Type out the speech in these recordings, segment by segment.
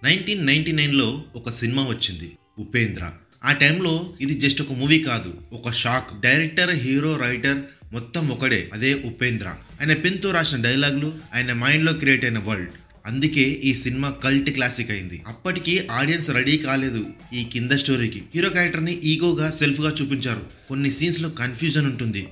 1999లో ఒక సినిమా వచ్చింది 'ఉపేంద్ర'. ఆ టైంలో ఇది జస్ట్ ఒక మూవీ కాదు, ఒక షాక్. డైరెక్టర్, హీరో, రైటర్ మొత్తం ఒకడే, అదే ఉపేంద్ర. ఆయన పెన్తో రాసిన డైలాగులు, ఆయన మైండ్లో క్రియేట్ అయిన వరల్డ్. అందుకే ఈ సినిమా కల్ట్ క్లాసిక్ అయింది. అప్పటికి ఆడియన్స్ రెడీ కాలేదు ఈ కింద స్టోరీకి. హీరో క్యారెక్టర్ని ఈగోగా, సెల్ఫ్గా చూపించారు. కొన్ని సీన్స్లో కన్ఫ్యూజన్ ఉంటుంది,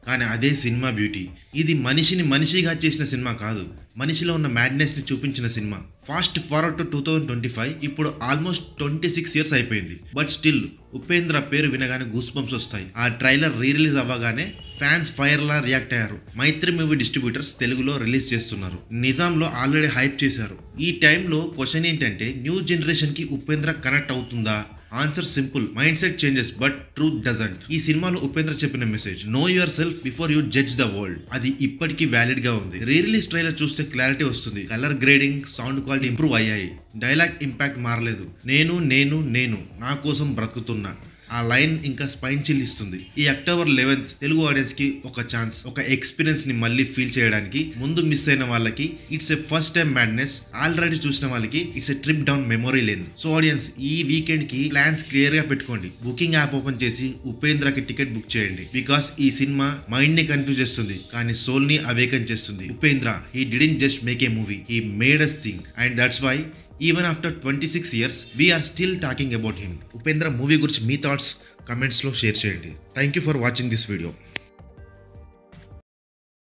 కానీ అదే సినిమా బ్యూటీ. ఇది మనిషిని మనిషిగా చేసిన సినిమా కాదు, మనిషిలో ఉన్న మ్యాడ్నెస్ని చూపించిన సినిమా. ఫాస్ట్ ఫార్వర్డ్ టు 2025, ఇప్పుడు ఆల్మోస్ట్ 26 ఇయర్స్ అయిపోయింది. బట్ స్టిల్ ఉపేంద్ర పేరు వినగానే గూస్ బంప్స్ వస్తాయి. ఆ ట్రైలర్ రిలీజ్ అవ్వగానే ఫ్యాన్స్ ఫైర్లా రియాక్ట్ అయ్యారు. మైత్రి మూవీ డిస్ట్రిబ్యూటర్స్ తెలుగులో రిలీజ్ చేస్తున్నారు. నిజాంలో ఆల్రెడీ హైప్ చేశారు. ఈ టైంలో క్వశ్చన్ ఏంటంటే, న్యూ జనరేషన్కి ఉపేంద్ర కనెక్ట్ అవుతుందా? Answer simple, mindset changes but truth doesn't. ఈ సినిమాలో ఉపేంద్ర చెప్పిన message, know yourself before you judge the world, అది ఇప్పటికీ వ్యాలిడ్ గా ఉంది. రిలీజ్ ట్రైలర్ చూస్తే క్లారిటీ వస్తుంది. Colour grading, sound quality improve అయ్యాయి. డైలాగ్ ఇంపాక్ట్ మారలేదు. నేను నేను నేను నా కోసం బ్రతుకుతున్నా, ఆ లైన్ ఇంకా స్పైన్ చిల్ ఇస్తుంది. ఈ అక్టోబర్ 11th తెలుగు ఆడియన్స్ కి ఒక ఛాన్స్, ఒక ఎక్స్పీరియన్స్ ని మళ్ళీ ఫీల్ చేయడానికి. ముందు మిస్ అయిన వాళ్ళకి it's a first time madness, already చూసిన వాళ్ళకి it's a trip down memory lane. So audience, ఈ వీకెండ్ కి ప్లాన్స్ క్లియర్ గా పెట్టుకోండి. బుకింగ్ యాప్ ఓపెన్ చేసి ఉపేంద్రకి టికెట్ బుక్ చేయండి. బికాస్ ఈ సినిమా మైండ్ ని కన్ఫ్యూజ్ చేస్తుంది, కానీ సోల్ ని అవేకన్ చేస్తుంది. Upendra, he didn't just make a movie, he made us think, and that's why even after 26 years we are still talking about him. Upendra movie గురించి మీ thoughts కమెంట్స్లో share చేయండి. Thank you for watching this video.